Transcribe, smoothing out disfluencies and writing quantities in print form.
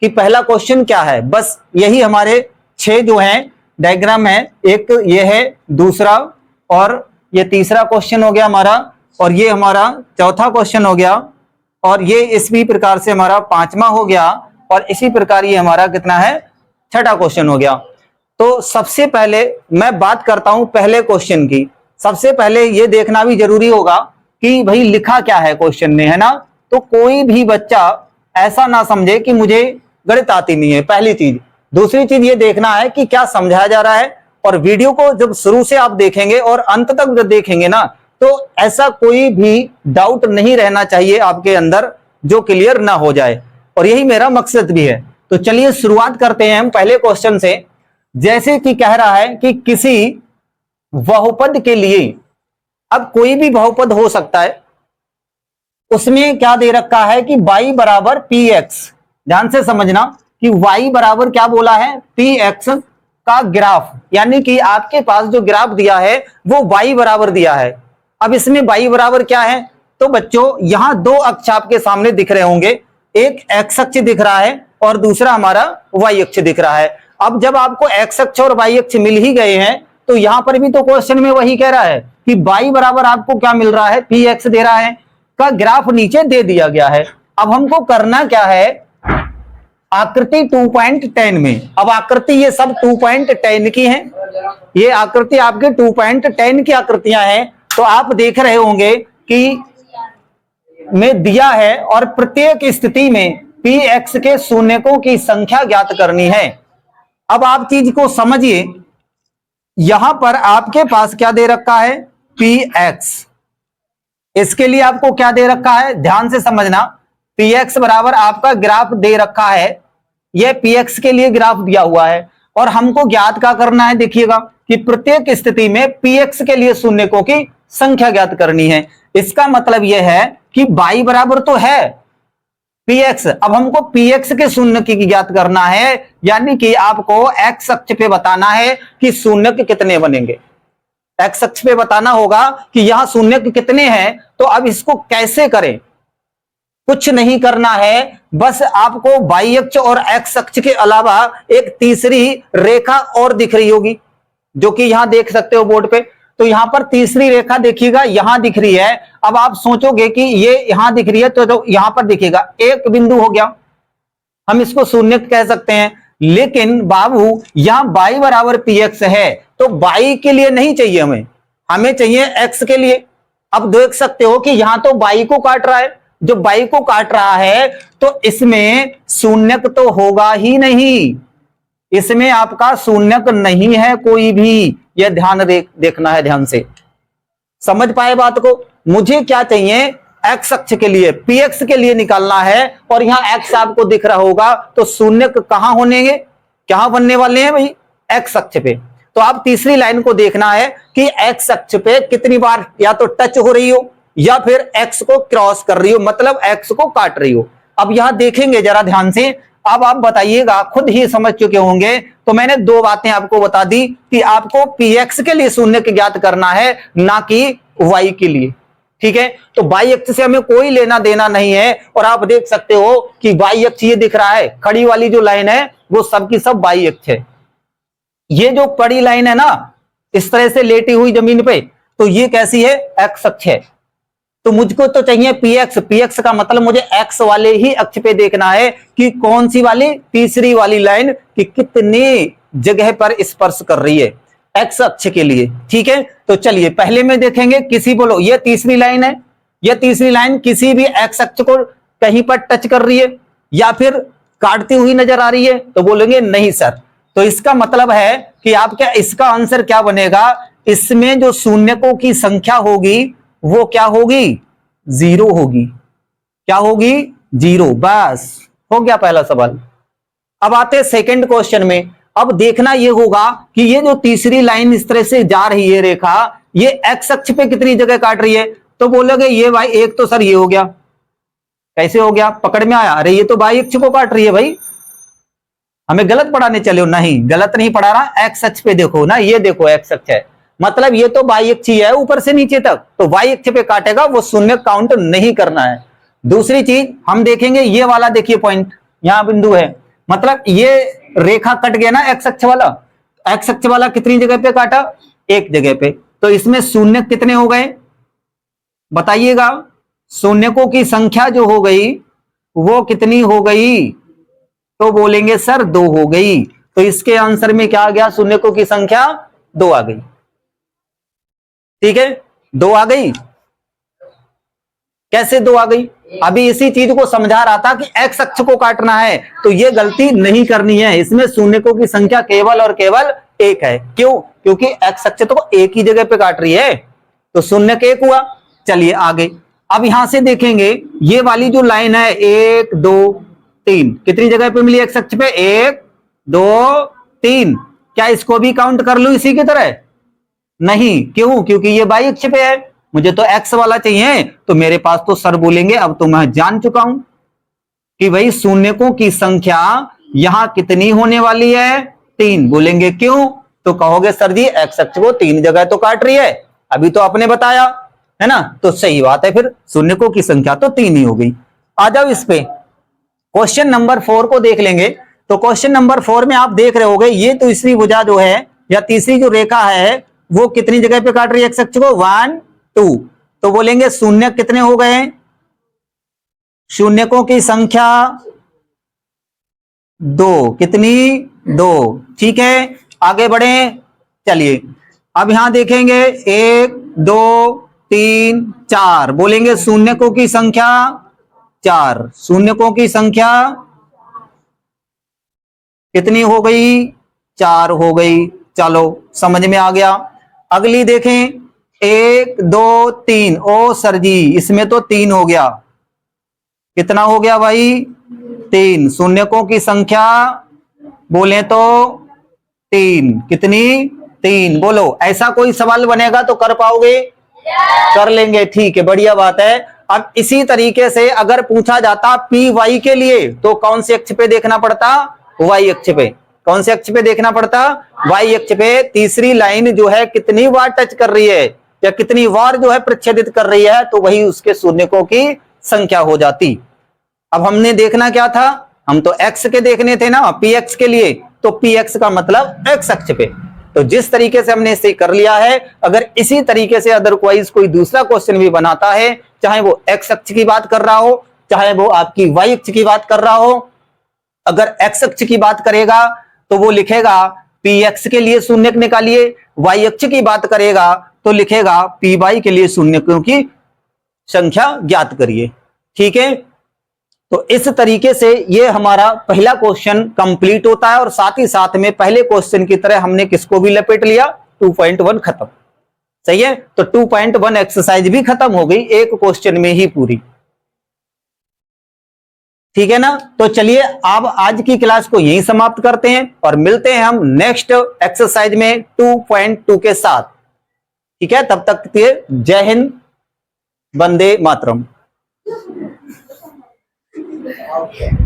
कि पहला क्वेश्चन क्या है। बस यही हमारे 6 जो हैं डायग्राम है, एक ये है, दूसरा और ये तीसरा क्वेश्चन हो गया हमारा, और ये हमारा चौथा क्वेश्चन हो गया, और ये इसी प्रकार से हमारा 5वां हो गया, और इसी प्रकार ये हमारा कितना है, 6ठा क्वेश्चन हो गया। तो सबसे पहले मैं बात करता हूं पहले क्वेश्चन की। सबसे पहले ये देखना भी जरूरी होगा कि भाई लिखा क्या है क्वेश्चन में, है ना। तो कोई भी बच्चा ऐसा ना समझे कि मुझे गणित आती नहीं है, पहली चीज। दूसरी चीज ये देखना है कि क्या समझाया जा रहा है, और वीडियो को जब शुरू से आप देखेंगे और अंत तक जब देखेंगे ना, तो ऐसा कोई भी डाउट नहीं रहना चाहिए आपके अंदर जो क्लियर ना हो जाए, और यही मेरा मकसद भी है। तो चलिए शुरुआत करते हैं हम पहले क्वेश्चन से। जैसे कि कह रहा है कि किसी बहुपद के लिए, अब कोई भी बहुपद हो सकता है, उसमें क्या दे रखा है कि y बराबर पी एक्स। ध्यान से समझना कि y बराबर क्या बोला है, पी एक्स का ग्राफ, यानी कि आपके पास जो ग्राफ दिया है वो y बराबर दिया है। अब इसमें y बराबर क्या है, तो बच्चों यहां 2 अक्ष आपके सामने दिख रहे होंगे, एक x अक्ष दिख रहा है और दूसरा हमारा y अक्ष दिख रहा है। अब जब आपको x अक्ष और y अक्ष मिल ही गए हैं, तो यहां पर भी तो क्वेश्चन में वही कह रहा है कि y बराबर आपको क्या मिल रहा है, पी एक्स दे रहा है, का ग्राफ नीचे दे दिया गया है। अब हमको करना क्या है, आकृति 2.10 में, अब आकृति ये सब 2.10 की है, ये आकृति आपके 2.10 की आकृतियां हैं। तो आप देख रहे होंगे कि में दिया है, और प्रत्येक स्थिति में पी एक्स के शून्यकों की संख्या ज्ञात करनी है। अब आप चीज को समझिए, यहां पर आपके पास क्या दे रखा है, पी एक्स, इसके लिए आपको क्या दे रखा है, ध्यान से समझना, पी एक्स बराबर आपका ग्राफ दे रखा है, यह पी एक्स के लिए ग्राफ दिया हुआ है, और हमको ज्ञात क्या करना है, देखिएगा कि प्रत्येक स्थिति में पी एक्स के लिए शून्यकों की संख्या ज्ञात करनी है। इसका मतलब यह है कि y बराबर तो है पी एक्स, अब हमको पी एक्स के शून्य की ज्ञात करना है, यानी कि आपको x अक्ष पे बताना है कि शून्य कितने बनेंगे। x अक्ष पे बताना होगा कि यहां शून्य कितने हैं। तो अब इसको कैसे करें, कुछ नहीं करना है, बस आपको y अक्ष और x अक्ष के अलावा एक तीसरी रेखा और दिख रही होगी, जो कि यहां देख सकते हो बोर्ड पे। तो यहां पर तीसरी रेखा देखिएगा, यहां दिख रही है। अब आप सोचोगे कि ये यहां दिख रही है, तो यहां पर दिखेगा एक बिंदु हो गया, हम इसको शून्य कह सकते हैं। लेकिन बाबू यहां y बराबर पी एक्स है, तो y के लिए नहीं चाहिए हमें चाहिए x के लिए। अब देख सकते हो कि यहां तो y को काट रहा है, जो y को काट रहा है तो इसमें शून्यक तो होगा ही नहीं, इसमें आपका शून्यक नहीं है कोई भी, यह ध्यान देखना है, ध्यान से समझ पाए बात को। मुझे क्या चाहिए, x अक्ष के लिए, पी एक्स के लिए निकालना है, और यहां x आपको दिख रहा होगा, तो शून्यक कहां होनेंगे, कहां बनने वाले हैं भाई, x अक्ष पे। तो आप तीसरी लाइन को देखना है कि x अक्ष पे कितनी बार या तो टच हो रही हो या फिर x को क्रॉस कर रही हो, मतलब x को काट रही हो। अब यहां देखेंगे जरा ध्यान से, अब आप बताइएगा, खुद ही समझ चुके होंगे। तो मैंने 2 बातें आपको बता दी कि आपको पी एक्स के लिए शून्य की ज्ञात करना है, ना कि y के लिए, ठीक है। तो y अक्ष से हमें कोई लेना देना नहीं है, और आप देख सकते हो कि y अक्ष ये दिख रहा है, खड़ी वाली जो लाइन है वो सब की सब y अक्ष है। ये जो बड़ी लाइन है ना, इस तरह से लेटी हुई जमीन पे, तो ये कैसी है, x अक्ष है। तो मुझको तो चाहिए पी एक्स का मतलब मुझे x वाले ही अक्ष पे देखना है कि कौन सी वाली, तीसरी वाली लाइन, कि कितनी जगह पर स्पर्श कर रही है x अक्ष के लिए, ठीक है। तो चलिए पहले में देखेंगे, किसी बोलो ये तीसरी लाइन है, ये तीसरी लाइन किसी भी x अक्ष को कहीं पर टच कर रही है या फिर काटती हुई नजर आ रही है, तो बोलेंगे नहीं सर। तो इसका मतलब है कि आपका इसका आंसर क्या बनेगा, इसमें जो शून्यकों की संख्या होगी वो क्या होगी, 0 होगी। क्या होगी, 0। बस हो गया पहला सवाल। अब आते हैं सेकंड क्वेश्चन में। अब देखना ये होगा कि ये जो तीसरी लाइन इस तरह से जा रही है रेखा, ये x अक्ष पे कितनी जगह काट रही है, तो बोलोगे ये भाई एक तो सर ये हो गया, कैसे हो गया, पकड़ में आया, अरे ये तो y अक्ष को काट रही है भाई, हमें गलत पढ़ाने चले हो, नहीं गलत नहीं पढ़ा रहा, x अक्ष पे देखो ना, ये देखो x अक्ष है, मतलब ये तो y अक्ष ही है ऊपर से नीचे तक, तो y अक्ष पे काटेगा, वो शून्य काउंट नहीं करना है। दूसरी चीज हम देखेंगे, ये वाला देखिए पॉइंट, यहां बिंदु है, मतलब ये रेखा कट गया ना एक्स अक्ष वाला, एक्स अक्ष वाला कितनी जगह पे काटा, एक जगह पे, तो इसमें शून्य कितने हो गए बताइएगा। शून्यकों की संख्या जो हो गई वो कितनी हो गई, तो बोलेंगे सर 2 हो गई। तो इसके आंसर में क्या आ गया, शून्यकों की संख्या 2 आ गई। ठीक है, 2 आ गई। कैसे 2 आ गई, अभी इसी चीज को समझा रहा था कि एक्स अक्ष को काटना है तो ये गलती नहीं करनी है। इसमें शून्यकों की संख्या केवल और केवल 1 है। क्यों, क्योंकि एक्स अक्ष तो एक ही जगह पे काट रही है, तो शून्य के 1 हुआ। चलिए आगे, अब यहां से देखेंगे ये वाली जो लाइन है 1 2 3 कितनी जगह पे मिली एक्स अक्ष पे, 1 2 3। क्या इसको भी काउंट कर लूं इसी की तरह, नहीं, क्यों, क्योंकि ये वाई अक्ष पे है, मुझे तो एक्स वाला चाहिए। तो मेरे पास तो सर बोलेंगे अब तो मैं जान चुका हूं कि भाई शून्यकों की संख्या यहां कितनी होने वाली है, 3। बोलेंगे क्यों, तो कहोगे सर जी एक्स अक्ष को 3 जगह तो काट रही है, अभी तो आपने बताया है ना, तो सही बात है, फिर शून्यकों की संख्या तो 3 ही हो गई। आ जाओ इस पे, क्वेश्चन नंबर 4 को देख लेंगे। तो क्वेश्चन नंबर 4 में आप देख रहे होगे ये तो तीसरी भुजा जो है या तीसरी जो रेखा है वो कितनी जगह पे काट रही है एक्स अक्ष को, 1 2। तो बोलेंगे शून्य कितने हो गए, शून्यकों की संख्या 2, कितनी 2। ठीक है, आगे बढ़े। चलिए अब यहां देखेंगे 1 2 3 4, बोलेंगे शून्यकों की संख्या 4, शून्यकों की संख्या कितनी हो गई, 4 हो गई। चलो समझ में आ गया। अगली देखें 1 2 3, ओ सर जी इसमें तो 3 हो गया, कितना हो गया भाई, 3। शून्यकों की संख्या बोले तो 3, कितनी 3। बोलो ऐसा कोई सवाल बनेगा तो कर पाओगे, कर लेंगे, ठीक है, बढ़िया बात है। अब इसी तरीके से अगर पूछा जाता पी वाई के लिए तो कौन से अक्ष पे देखना पड़ता, वाई अक्ष पे। कौन से अक्ष पे देखना पड़ता, वाई अक्ष पे। तीसरी लाइन जो है कितनी बार टच कर रही है या कितनी बार जो है प्रच्छेदित कर रही है, तो वही उसके शून्यकों की संख्या हो जाती। अब हमने देखना क्या था, हम तो एक्स के देखने थे ना, पी एक्स के लिए, तो पी एक्स का मतलब एक्स अक्ष पे। तो जिस तरीके से हमने इसे कर लिया है, अगर इसी तरीके से अदरवाइज कोई दूसरा क्वेश्चन भी बनाता है, चाहे वो एक्स अक्ष की बात कर रहा हो, चाहे वो आपकी वाई अक्ष की बात कर रहा हो, अगर एक्स अक्ष की बात करेगा तो वो लिखेगा पी एक्स के लिए शून्यक निकालिए, वाई अक्ष की बात करेगा तो लिखेगा पी वाई के लिए शून्यकों की संख्या ज्ञात करिए। ठीक है, तो इस तरीके से ये हमारा पहला क्वेश्चन कंप्लीट होता है और साथ ही साथ में पहले क्वेश्चन की तरह हमने किसको भी लपेट लिया, 2.1 खत्म। सही है, तो 2.1 एक्सरसाइज भी खत्म हो गई एक क्वेश्चन में ही पूरी। ठीक है ना, तो चलिए अब आज की क्लास को यहीं समाप्त करते हैं और मिलते हैं हम नेक्स्ट एक्सरसाइज में 2.2 के साथ। ठीक है, तब तक के जय हिंद, वंदे मातरम। Okay.